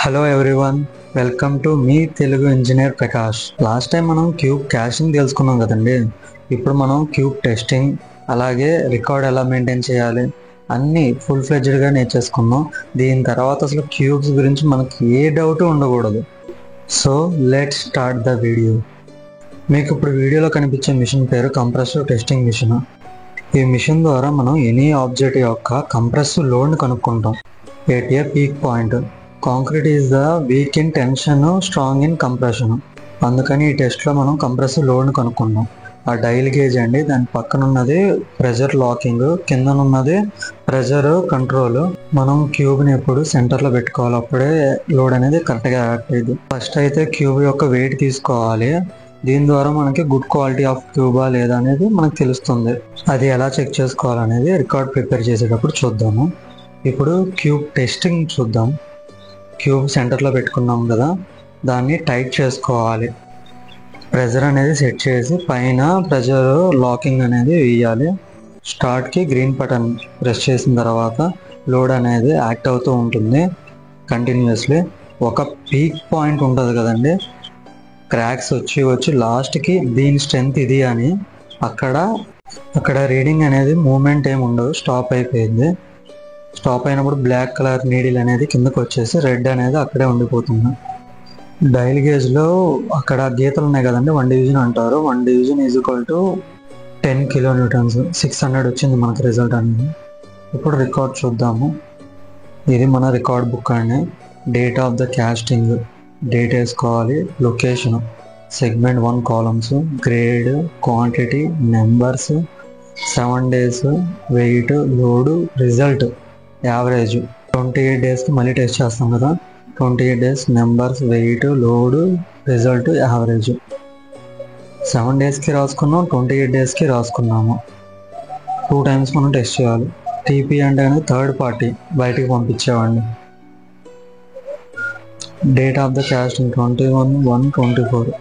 Hello everyone, welcome to me Telugu engineer Prakash. Last time మనం cube cashing తెలుసుకున్నాం కదండి. ఇప్పుడు మనం క్యూబ్ టెస్టింగ్, అలాగే రికార్డ్ ఎలా మెయింటైన్ చేయాలి అన్నీ ఫుల్ ఫ్లెడ్జ్డ్గా నేర్చేసుకున్నాం. దీని తర్వాత అసలు క్యూబ్స్ గురించి మనకి ఏ డౌట్ ఉండకూడదు. So let's start the video. మీకు ఇప్పుడు వీడియోలో కనిపించే మిషన్ పేరు కంప్రెసివ్ టెస్టింగ్ మిషన్. ఈ మిషన్ ద్వారా మనం ఎనీ ఆబ్జెక్ట్ యొక్క కంప్రెసివ్ లోడ్ని కనుక్కుంటాం at a peak point. Concrete is the weak in tension, strong in compression. అందుకని ఈ టెస్ట్లో మనం కంప్రెసివ్ లోడ్ని కనుక్కుంటాం. ఆ డైల్ గేజ్ అండి, దాని పక్కన ఉన్నది ప్రెజర్ లాకింగ్, కిందనున్నది ప్రెజర్ కంట్రోల్. మనం క్యూబ్ని ఎప్పుడు సెంటర్లో పెట్టుకోవాలి, అప్పుడే లోడ్ అనేది కరెక్ట్గా యాక్ట్ అయ్యింది. ఫస్ట్ అయితే క్యూబ్ యొక్క వెయిట్ తీసుకోవాలి. దీని ద్వారా మనకి గుడ్ క్వాలిటీ ఆఫ్ క్యూబా లేదా అనేది మనకు తెలుస్తుంది. అది ఎలా చెక్ చేసుకోవాలనేది రికార్డ్ ప్రిపేర్ చేసేటప్పుడు చూద్దాము. ఇప్పుడు క్యూబ్ టెస్టింగ్ చూద్దాం. క్యూబ్ సెంటర్లో పెట్టుకున్నాం కదా, దాన్ని టైట్ చేసుకోవాలి. ప్రెజర్ అనేది సెట్ చేసి పైన ప్రెజర్ లాకింగ్ అనేది వేయాలి. స్టార్ట్కి గ్రీన్ బటన్ ప్రెస్ చేసిన తర్వాత లోడ్ అనేది యాక్ట్ అవుతూ ఉంటుంది కంటిన్యూస్లీ. ఒక పీక్ పాయింట్ ఉంటుంది కదండి, క్రాక్స్ వచ్చి లాస్ట్కి దీని స్ట్రెంత్ ఇది అని అక్కడ రీడింగ్ అనేది మూమెంట్ ఏమి ఉండదు, స్టాప్ అయిపోయింది. స్టాప్ అయినప్పుడు బ్లాక్ కలర్ నీడిల్ అనేది కిందకు వచ్చేసి రెడ్ అనేది అక్కడే ఉండిపోతుంది. డైల్ గేజ్లో అక్కడ గీతలు ఉన్నాయి కదండి, 1 డివిజన్ అంటారు. 1 division is equal to 10 kilonewtons, 600 వచ్చింది మనకు రిజల్ట్ అనేది. ఇప్పుడు రికార్డ్ చూద్దాము. ఇది మన రికార్డ్ బుక్ అండి. Date of the casting, date వేసుకోవాలి. Location, segment 1 columns, grade, quantity, numbers, 7 days, weight, load, result, average. 28 daysకి మళ్ళీ టెస్ట్ చేస్తాం కదా, 28 days, numbers, weight, load, result, average. 7 daysకి రాసుకున్నాం, 28 daysకి రాసుకున్నాము. 2 times మనం టెస్ట్ చేయాలి. టీపీ అంటే థర్డ్ పార్టీ, బయటికి పంపించేవాడిని. Date of the casting 21/1/24.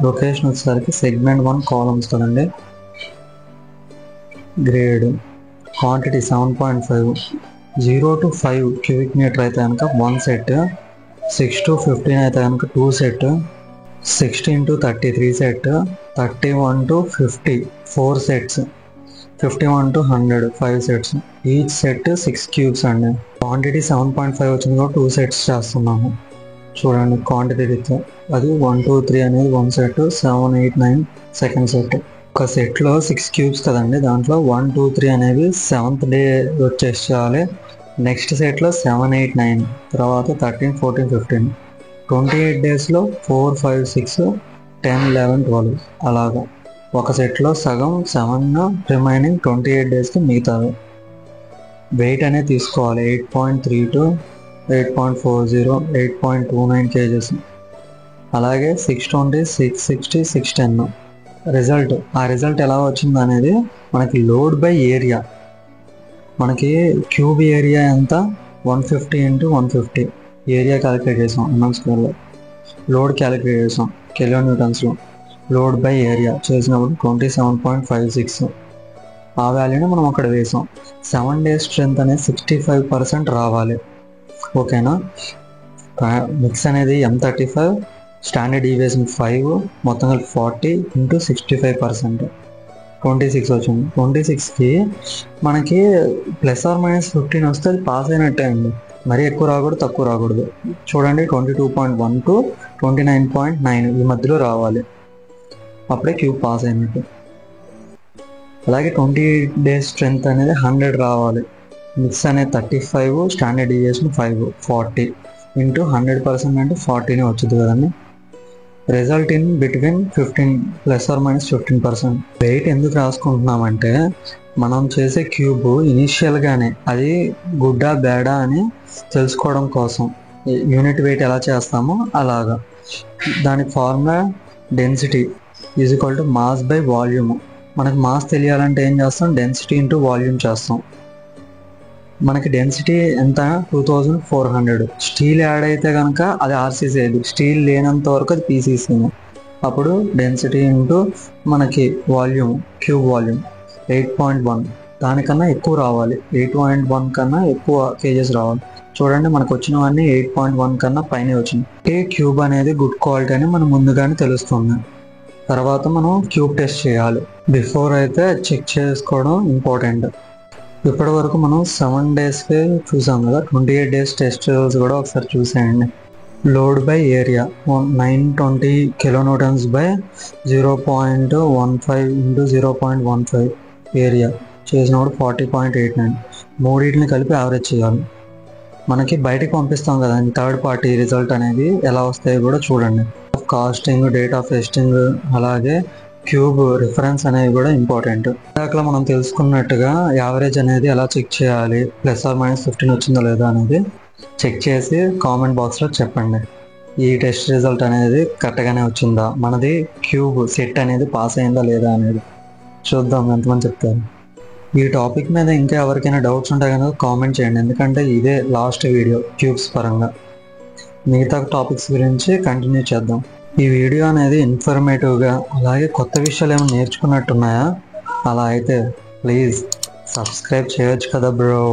Location వచ్చేసరికి సెగ్మెంట్ 1 కాలమ్స్ కదండి. Grade, quantity 7.5, 0 to 5 cubic metre అయితే కనుక 1 సెట్, 6 to 15 అయితే కనుక 2 set, 16 to 33 set, 31 to 50 4 sets, 51 to 100 5 sets. Each set 6 cubes అండి. క్వాంటిటీ 7.5 వచ్చింది కాబట్టి 2 సెట్స్ చేస్తున్నాము. చూడండి క్వాంటిటీ రీత్యా అది 1 2 3 అనేది 1 సెట్, 7 8 9 సెకండ్ సెట్. ఒక సెట్లో 6 క్యూబ్స్ కదండి, దాంట్లో 1 2 3 అనేవి 7th డే టెస్ట్ చేయాలి. నెక్స్ట్ సెట్లో 7 8 9, తర్వాత 13 14 15. 28 daysలో 4 5 6 10 11 12 అలాగా. ఒక సెట్లో సగం 7, రిమైనింగ్ 28 daysకి మిగతావి. వెయిట్ అనేది తీసుకోవాలి. 8.32, 8.40, 8.29 kgs. అలాగే 620, 660, 610. రిజల్ట్, ఆ రిజల్ట్ ఎలా వచ్చింది అనేది మనకి లోడ్ బై ఏరియా. మనకి క్యూబ్ ఏరియా ఎంత, 150 × 150 ఏరియా క్యాలిక్యులేట్ చేసాం ఎంఎం²లో. లోడ్ క్యాలిక్యులేట్ చేసాం కిలోన్యూటన్స్లో. లోడ్ బై ఏరియా చేసినప్పుడు 27.56. ఆ వాల్యూని మనం అక్కడ వేసాం. 7 days స్ట్రెంత్ అనేది 65% రావాలి. ఓకేనా. మిక్స్ అనేది M35, స్టాండర్డ్ డీవియేషన్ 5, మొత్తం కలిపి 40 × 65%, 26 వచ్చింది. 26కి మనకి +or -15 వస్తే అది పాస్ అయినట్టే అండి. మరీ ఎక్కువ రాకూడదు, తక్కువ రాకూడదు. చూడండి 22.1 to 29.9 ఈ మధ్యలో రావాలి, అప్పుడే క్యూబ్ పాస్ అయినట్టు. అలాగే 28 days స్ట్రెంత్ అనేది 100 రావాలి. మిక్స్ అనేది 35, స్టాండర్డ్ డీవియేషన్ 5, 40 × 100% అంటే 40 వచ్చింది కదండి. Result in between 15 +or-15%. Wait ఎందుకు రాసుకుంటున్నామంటే మనం చేసే క్యూబ్ ఇనీషియల్గానే అది గుడ్డా బ్యాడా అని తెలుసుకోవడం కోసం. యూనిట్ వెయిట్ ఎలా చేస్తామో అలాగా. దానికి formula density is equal to mass by volume. మనకు మాస్ తెలియాలంటే ఏం చేస్తాం, డెన్సిటీ × వాల్యూమ్ చేస్తాం. మనకి డెన్సిటీ ఎంత, 2400. స్టీల్ యాడ్ అయితే కనుక అది ఆర్సీసీ అయింది, స్టీల్ లేనంత వరకు అది పీసీసీ. అప్పుడు డెన్సిటీ × మనకి వాల్యూమ్, క్యూబ్ వాల్యూమ్ 8.1. దానికన్నా ఎక్కువ రావాలి, 8.1 కన్నా ఎక్కువ కేజెస్ రావాలి. చూడండి మనకు వచ్చినవన్నీ 8.1 కన్నా పైన వచ్చింది. ఏ క్యూబ్ అనేది గుడ్ క్వాలిటీ అని మనం ముందుగానే తెలుస్తుంది. తర్వాత మనం క్యూబ్ టెస్ట్ చేయాలి. బిఫోర్ అయితే చెక్ చేసుకోవడం ఇంపార్టెంట్. ఇప్పటి వరకు మనం 7 డేస్కే చూసాం కదా, 28 డేస్ టెస్ట్ రిజల్ట్స్ కూడా ఒకసారి చూసేయండి. Load by area 920 kilonewtons by 0.15 into 0.15 area చేసినప్పుడు 40.89. మూడింటిని కలిపి యావరేజ్ చేయాలి. మనకి బయటికి పంపిస్తాం కదా థర్డ్ పార్టీ రిజల్ట్ అనేది ఎలా వస్తాయో కూడా చూడండి. కాస్టింగ్, డేట్ ఆఫ్ టెస్టింగ్, అలాగే క్యూబ్ రిఫరెన్స్ అనేవి కూడా ఇంపార్టెంట్. ఇందాక మనం తెలుసుకున్నట్టుగా యావరేజ్ అనేది ఎలా చెక్ చేయాలి, +or-15 వచ్చిందో లేదా అనేది చెక్ చేసి కామెంట్ బాక్స్లో చెప్పండి. ఈ టెస్ట్ రిజల్ట్ అనేది కరెక్ట్గానే వచ్చిందా, మనది క్యూబ్ సెట్ అనేది పాస్ అయిందా లేదా అనేది చూద్దాం ఎంతమంది చెప్తారు. ఈ టాపిక్ మీద ఇంకా ఎవరికైనా డౌట్స్ ఉంటాయి కనుక కామెంట్ చేయండి, ఎందుకంటే ఇదే లాస్ట్ వీడియో క్యూబ్స్ పరంగా. మిగతా టాపిక్స్ గురించి కంటిన్యూ చేద్దాం. ఈ వీడియో అనేది ఇన్ఫర్మేటివ్గా అలాగే కొత్త విషయాలు ఏమైనా నేర్చుకున్నట్టున్నాయా? అలా అయితే ప్లీజ్ సబ్స్క్రైబ్ చేయొచ్చు కదా బ్రో.